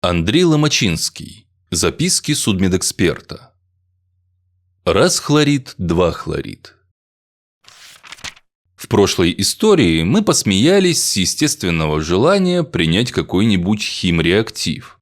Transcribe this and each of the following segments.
Андрей Ломачинский. Записки судмедэксперта. Раз хлорид, два хлорид. В прошлой истории мы посмеялись с естественного желания принять какой-нибудь химреактив.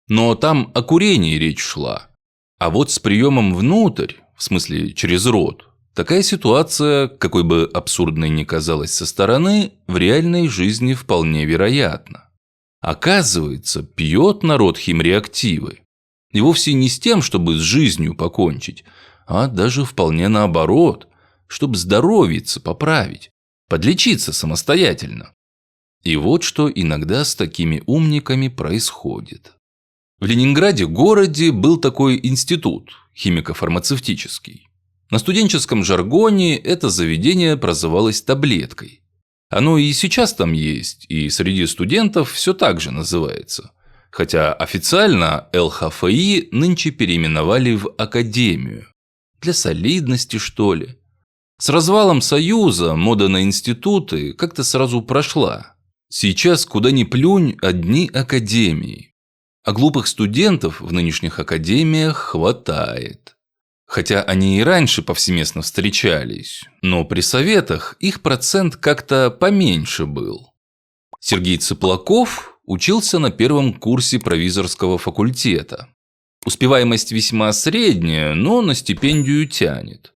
Но там о курении речь шла. А вот с приемом внутрь, в смысле через рот, такая ситуация, какой бы абсурдной ни казалась со стороны, в реальной жизни вполне вероятна. Оказывается, пьет народ химреактивы. И вовсе не с тем, чтобы с жизнью покончить, а даже вполне наоборот, чтобы здоровьице поправить, подлечиться самостоятельно. И вот что иногда с такими умниками происходит. В Ленинграде городе был такой институт, химико-фармацевтический. На студенческом жаргоне это заведение прозывалось таблеткой. Оно и сейчас там есть, и среди студентов все так же называется. Хотя официально ЛХФИ нынче переименовали в Академию. Для солидности, что ли. С развалом Союза мода на институты как-то сразу прошла. Сейчас куда ни плюнь, одни академии. А глупых студентов в нынешних академиях хватает. Хотя они и раньше повсеместно встречались, но при советах их процент как-то поменьше был. Сергей Цыплаков учился на первом курсе провизорского факультета. Успеваемость весьма средняя, но на стипендию тянет.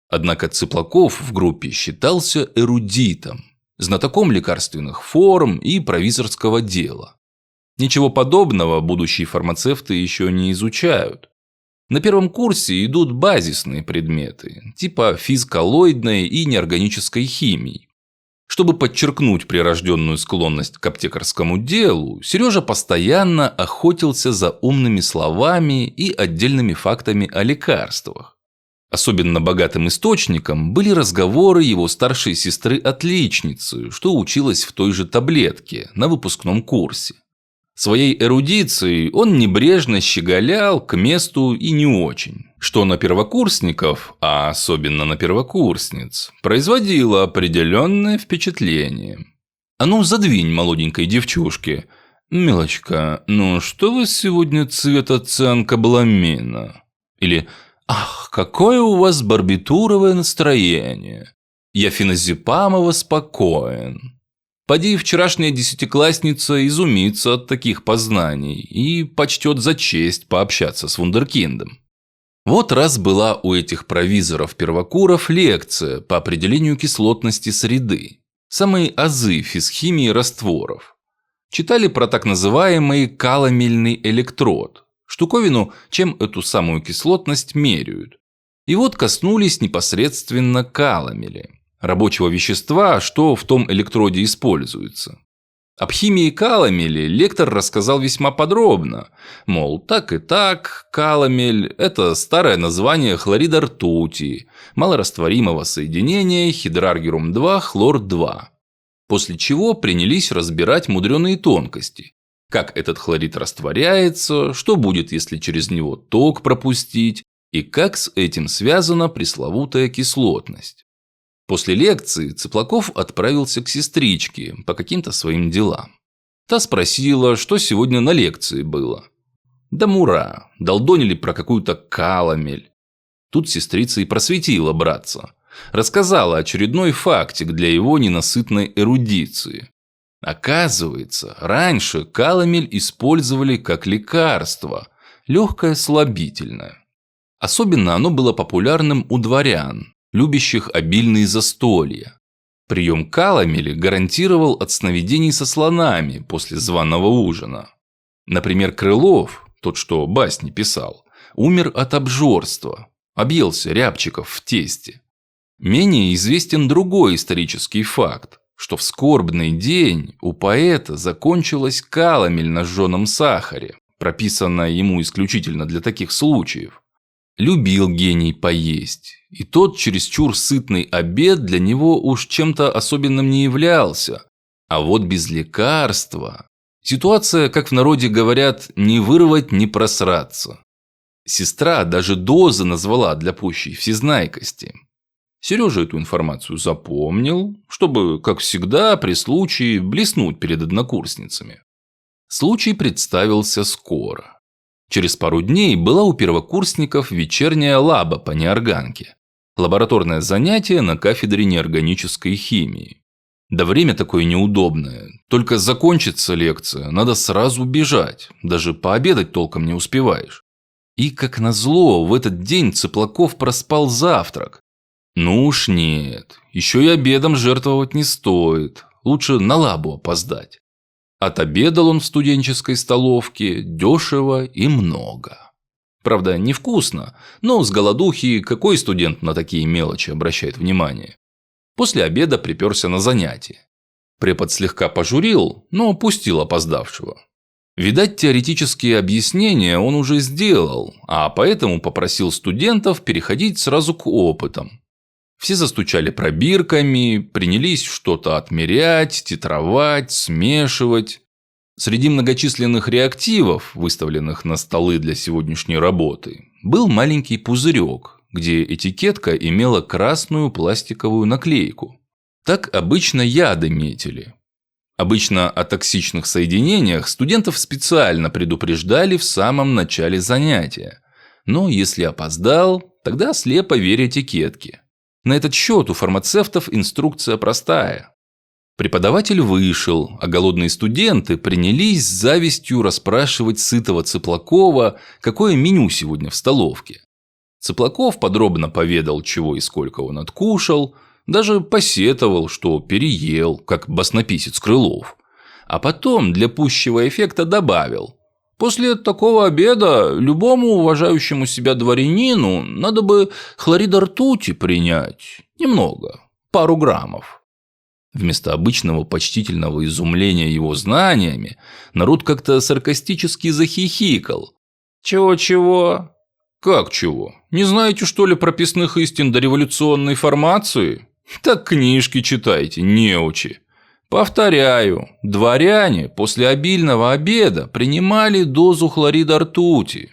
Однако Цыплаков в группе считался эрудитом, знатоком лекарственных форм и провизорского дела. Ничего подобного будущие фармацевты еще не изучают. На первом курсе идут базисные предметы, типа физколлоидной и неорганической химии. Чтобы подчеркнуть прирожденную склонность к аптекарскому делу, Сережа постоянно охотился за умными словами и отдельными фактами о лекарствах. Особенно богатым источником были разговоры его старшей сестры-отличницы, что училась в той же таблетке на выпускном курсе. Своей эрудицией он небрежно щеголял к месту и не очень, что на первокурсников, а особенно на первокурсниц, производило определенное впечатление. «А ну, задвинь молоденькой девчушке. Милочка, ну что вы сегодня цвета цианкобаламина?» Или «Ах, какое у вас барбитуровое настроение! Я феназепамово спокоен». Поди вчерашняя десятиклассница изумится от таких познаний и почтет за честь пообщаться с вундеркиндом. Вот раз была у этих провизоров-первокуров лекция по определению кислотности среды. Самые азы физхимии растворов. Читали про так называемый каламельный электрод. Штуковину, чем эту самую кислотность меряют. И вот коснулись непосредственно каламели. Рабочего вещества, что в том электроде используется. Об химии каламели лектор рассказал весьма подробно. Мол, так и так, каламель – это старое название хлорида ртути, малорастворимого соединения хидраргирум-2, хлор-2. После чего принялись разбирать мудреные тонкости. Как этот хлорид растворяется, что будет, если через него ток пропустить, и как с этим связана пресловутая кислотность. После лекции Цыплаков отправился к сестричке по каким-то своим делам. Та спросила, что сегодня на лекции было. Да мура, долдонили про какую-то каламель. Тут сестрица и просветила братца. Рассказала очередной фактик для его ненасытной эрудиции. Оказывается, раньше каламель использовали как лекарство, легкое слабительное. Особенно оно было популярным у дворян, любящих обильные застолья. Прием каламели гарантировал от сновидений со слонами после званого ужина. Например, Крылов, тот, что басни писал, умер от обжорства, объелся рябчиков в тесте. Менее известен другой исторический факт, что в скорбный день у поэта закончилась каламель на жженом сахаре, прописанная ему исключительно для таких случаев. Любил гений поесть, и тот чересчур сытный обед для него уж чем-то особенным не являлся. А вот без лекарства ситуация, как в народе говорят, не вырвать, не просраться. Сестра даже дозы назвала для пущей всезнайкости. Сережа эту информацию запомнил, чтобы, как всегда, при случае блеснуть перед однокурсницами. Случай представился скоро. Через пару дней была у первокурсников вечерняя лаба по неорганке. Лабораторное занятие на кафедре неорганической химии. Да время такое неудобное. Только закончится лекция, надо сразу бежать. Даже пообедать толком не успеваешь. И, как назло, в этот день Цыплаков проспал завтрак. Ну уж нет, еще и обедом жертвовать не стоит. Лучше на лабу опоздать. Отобедал он в студенческой столовке дешево и много. Правда, невкусно, но с голодухи какой студент на такие мелочи обращает внимание? После обеда приперся на занятие. Препод слегка пожурил, но пустил опоздавшего. Видать, теоретические объяснения он уже сделал, а поэтому попросил студентов переходить сразу к опытам. Все застучали пробирками, принялись что-то отмерять, титровать, смешивать. Среди многочисленных реактивов, выставленных на столы для сегодняшней работы, был маленький пузырек, где этикетка имела красную пластиковую наклейку. Так обычно яды метили. Обычно о токсичных соединениях студентов специально предупреждали в самом начале занятия. Но если опоздал, тогда слепо верь этикетке. На этот счет у фармацевтов инструкция простая. Преподаватель вышел, а голодные студенты принялись с завистью расспрашивать сытого Цыплакова, какое меню сегодня в столовке. Цыплаков подробно поведал, чего и сколько он откушал, даже посетовал, что переел, как баснописец Крылов. А потом для пущего эффекта добавил: после такого обеда любому уважающему себя дворянину надо бы хлорида ртути принять. Немного, пару граммов. Вместо обычного почтительного изумления его знаниями, народ как-то саркастически захихикал. «Чего-чего? Как чего? Не знаете, что ли, прописных истин дореволюционной формации? Так книжки читайте, неучи. Повторяю, дворяне после обильного обеда принимали дозу хлорида ртути.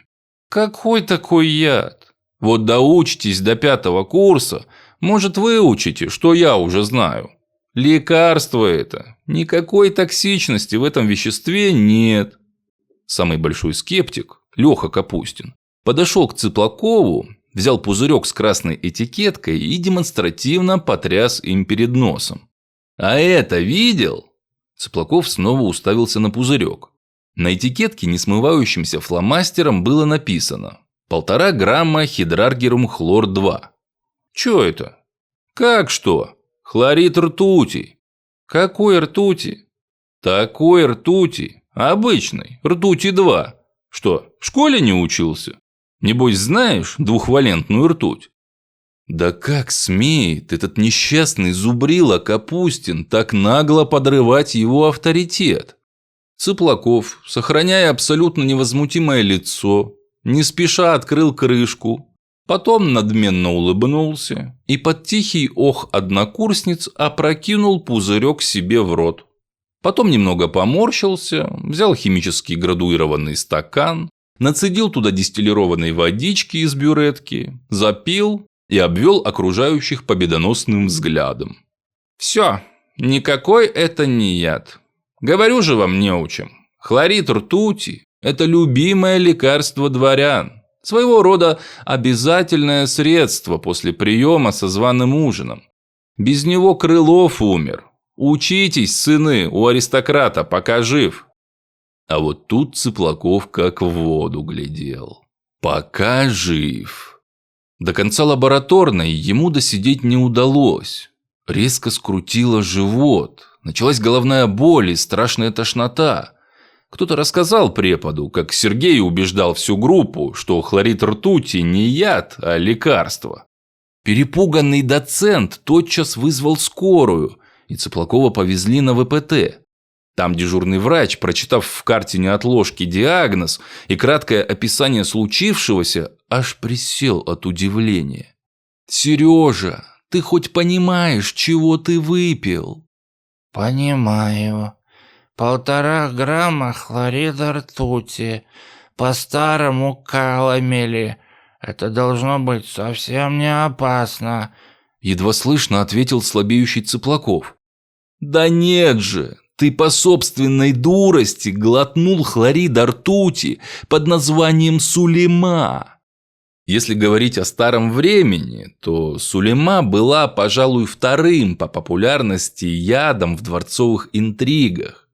Какой такой яд? Вот доучитесь до 5-го курса, может, выучите, что я уже знаю. Лекарство это. Никакой токсичности в этом веществе нет». Самый большой скептик, Леха Капустин, подошел к Цыплакову, взял пузырек с красной этикеткой и демонстративно потряс им перед носом. «А это видел?» Цыплаков снова уставился на пузырек. На этикетке несмывающимся фломастером было написано: 1,5 грамма хидраргирум хлор-2. Чё это? Как что? Хлорид ртути. Какой ртути? Такой ртути. Обычной. Ртути-2. Что, в школе не учился? Небось, знаешь двухвалентную ртуть? Да как смеет этот несчастный зубрила Капустин так нагло подрывать его авторитет? Цыплаков, сохраняя абсолютно невозмутимое лицо, не спеша открыл крышку, потом надменно улыбнулся и под тихий ох однокурсниц опрокинул пузырек себе в рот. Потом немного поморщился, взял химически градуированный стакан, нацедил туда дистиллированной водички из бюретки, запил и обвел окружающих победоносным взглядом. «Все, никакой это не яд. Говорю же вам, неучим, хлорид ртути – это любимое лекарство дворян. Своего рода обязательное средство после приема со званым ужином. Без него Крылов умер. Учитесь, сыны, у аристократа, пока жив». А вот тут Цыплаков как в воду глядел. Пока жив. До конца лабораторной ему досидеть не удалось. Резко скрутило живот. Началась головная боль и страшная тошнота. Кто-то рассказал преподу, как Сергей убеждал всю группу, что хлорид ртути не яд, а лекарство. Перепуганный доцент тотчас вызвал скорую, и Цыплакова повезли на ВПТ. Там дежурный врач, прочитав в карте неотложки диагноз и краткое описание случившегося, аж присел от удивления. «Сережа, ты хоть понимаешь, чего ты выпил?» «Понимаю. 1,5 грамма хлорида ртути. По-старому каламели. Это должно быть совсем не опасно», едва слышно ответил слабеющий Цыплаков. «Да нет же, Ты по собственной дурости глотнул хлорида ртути под названием Сулейма. Если говорить о старом времени, то Сулейма была, пожалуй, вторым по популярности ядом в дворцовых интригах.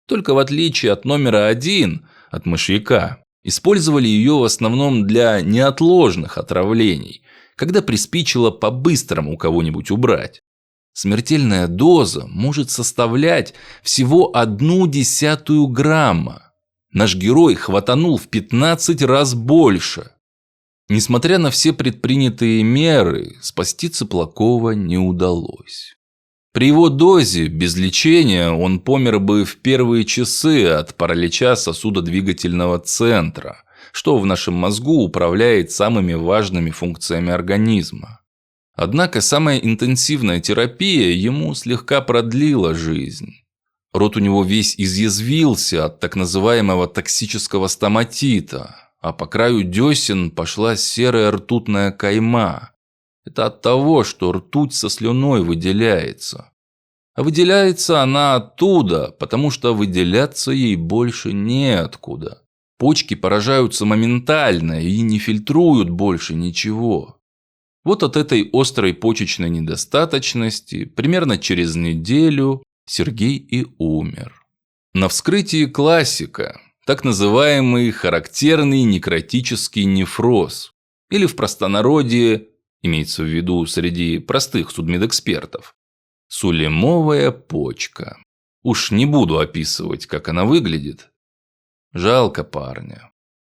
Только в отличие от номера 1, от мышьяка, использовали ее в основном для неотложных отравлений, когда приспичило по-быстрому кого-нибудь убрать. Смертельная доза может составлять всего 0,1 грамма. Наш герой хватанул в 15 раз больше. Несмотря на все предпринятые меры, спасти Цыплакова не удалось. При его дозе, без лечения, он помер бы в первые часы от паралича сосудодвигательного центра, что в нашем мозгу управляет самыми важными функциями организма. Однако самая интенсивная терапия ему слегка продлила жизнь. Рот у него весь изъязвился от так называемого токсического стоматита, а по краю десен пошла серая ртутная кайма. Это от того, что ртуть со слюной выделяется. А выделяется она оттуда, потому что выделяться ей больше неоткуда. Почки поражаются моментально и не фильтруют больше ничего. Вот от этой острой почечной недостаточности примерно через неделю Сергей и умер. На вскрытии классика, так называемый характерный некротический нефроз, или в простонародье, имеется в виду среди простых судмедэкспертов, сулеймовая почка. Уж не буду описывать, как она выглядит. Жалко парня.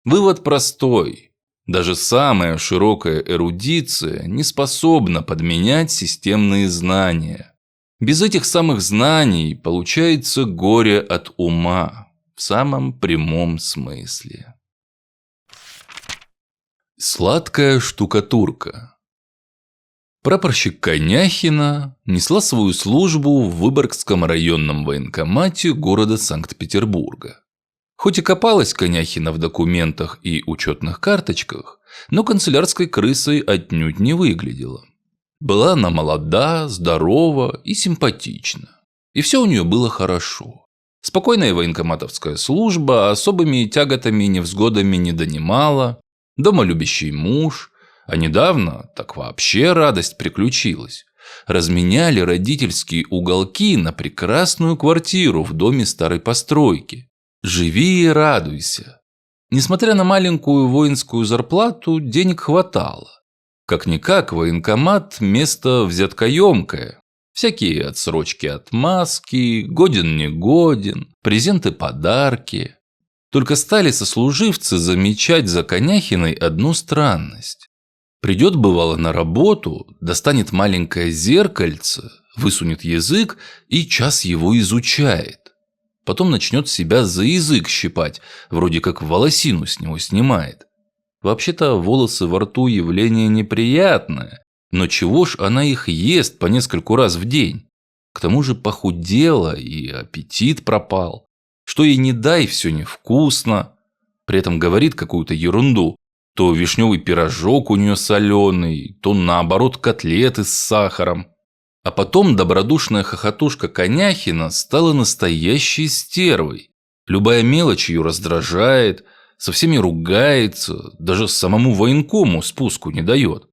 Вывод простой. Даже самая широкая эрудиция не способна подменять системные знания. Без этих самых знаний получается горе от ума в самом прямом смысле. Сладкая штукатурка. Прапорщик Коняхина несла свою службу в Выборгском районном военкомате города Санкт-Петербурга. Хоть и копалась Коняхина в документах и учетных карточках, но канцелярской крысой отнюдь не выглядела. Была она молода, здорова и симпатична. И все у нее было хорошо. Спокойная военкоматовская служба особыми тяготами и невзгодами не донимала, домолюбящий муж, а недавно так вообще радость приключилась. Разменяли родительские уголки на прекрасную квартиру в доме старой постройки. Живи и радуйся. Несмотря на маленькую воинскую зарплату, денег хватало. Как-никак военкомат – место взяткоемкое. Всякие отсрочки отмазки, годен-не годен, презенты-подарки. Только стали сослуживцы замечать за Коняхиной одну странность. Придет, бывало, на работу, достанет маленькое зеркальце, высунет язык и час его изучает. Потом начнет себя за язык щипать, вроде как волосину с него снимает. Вообще-то волосы во рту явление неприятное, но чего ж она их ест по нескольку раз в день? К тому же похудела и аппетит пропал. Что ей не дай, все невкусно. При этом говорит какую-то ерунду. То вишневый пирожок у нее соленый, то наоборот котлеты с сахаром. А потом добродушная хохотушка Коняхина стала настоящей стервой. Любая мелочь ее раздражает, со всеми ругается, даже самому военкому спуску не дает.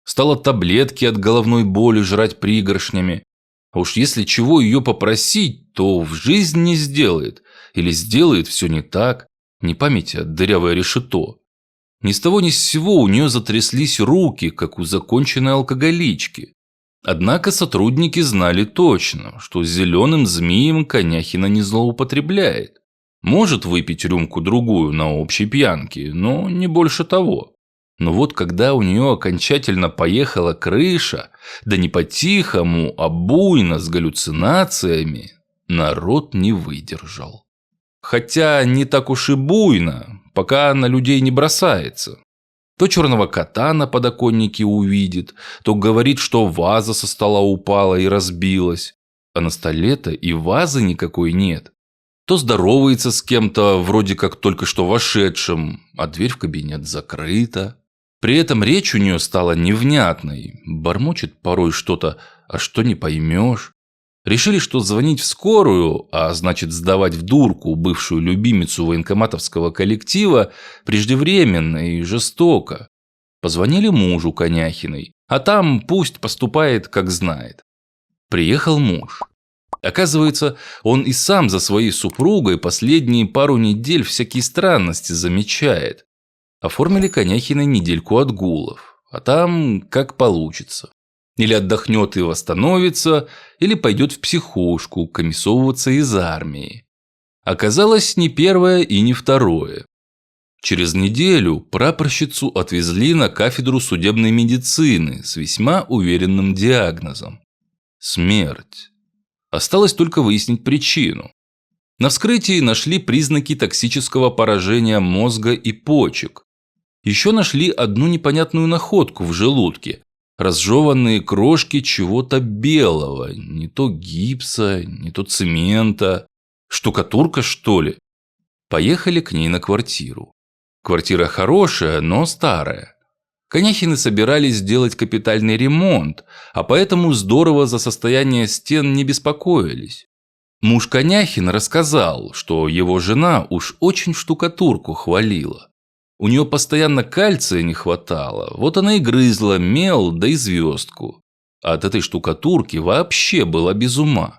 Стала таблетки от головной боли жрать пригоршнями. А уж если чего ее попросить, то в жизнь не сделает. Или сделает все не так, не память, а дырявое решето. Ни с того ни с сего у нее затряслись руки, как у законченной алкоголички. Однако сотрудники знали точно, что зеленым змеем Коняхина не злоупотребляет. Может выпить рюмку-другую на общей пьянке, но не больше того. Но вот когда у нее окончательно поехала крыша, да не по-тихому, а буйно с галлюцинациями, народ не выдержал. Хотя не так уж и буйно, пока на людей не бросается. То черного кота на подоконнике увидит, то говорит, что ваза со стола упала и разбилась. А на столе-то и вазы никакой нет. То здоровается с кем-то, вроде как только что вошедшим, а дверь в кабинет закрыта. При этом речь у нее стала невнятной, бормочет порой что-то, а что не поймешь. Решили, что звонить в скорую, а значит сдавать в дурку бывшую любимицу военкоматовского коллектива, преждевременно и жестоко. Позвонили мужу Коняхиной, а там пусть поступает, как знает. Приехал муж. Оказывается, он и сам за своей супругой последние пару недель всякие странности замечает. Оформили Коняхиной недельку отгулов, а там как получится. Или отдохнет и восстановится, или пойдет в психушку комиссовываться из армии. Оказалось, не первое и не второе. Через неделю прапорщицу отвезли на кафедру судебной медицины с весьма уверенным диагнозом – смерть. Осталось только выяснить причину. На вскрытии нашли признаки токсического поражения мозга и почек. Еще нашли одну непонятную находку в желудке – разжеванные крошки чего-то белого, не то гипса, не то цемента. Штукатурка, что ли? Поехали к ней на квартиру. Квартира хорошая, но старая. Коняхины собирались сделать капитальный ремонт, а поэтому здорово за состояние стен не беспокоились. Муж Коняхин рассказал, что его жена уж очень штукатурку хвалила. У нее постоянно кальция не хватало, вот она и грызла мел да и звездку. А от этой штукатурки вообще была без ума.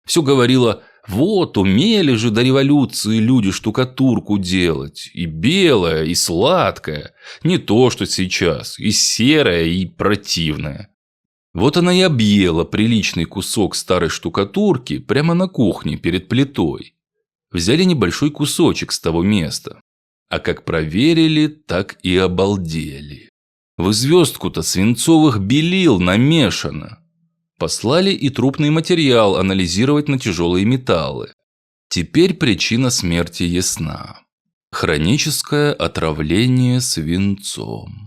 Все говорила: вот, умели же до революции люди штукатурку делать. И белая, и сладкая. Не то, что сейчас. И серая, и противная. Вот она и объела приличный кусок старой штукатурки прямо на кухне перед плитой. Взяли небольшой кусочек с того места. А как проверили, так и обалдели. В звездку-то свинцовых белил намешано. Послали и трупный материал анализировать на тяжелые металлы. Теперь причина смерти ясна. Хроническое отравление свинцом.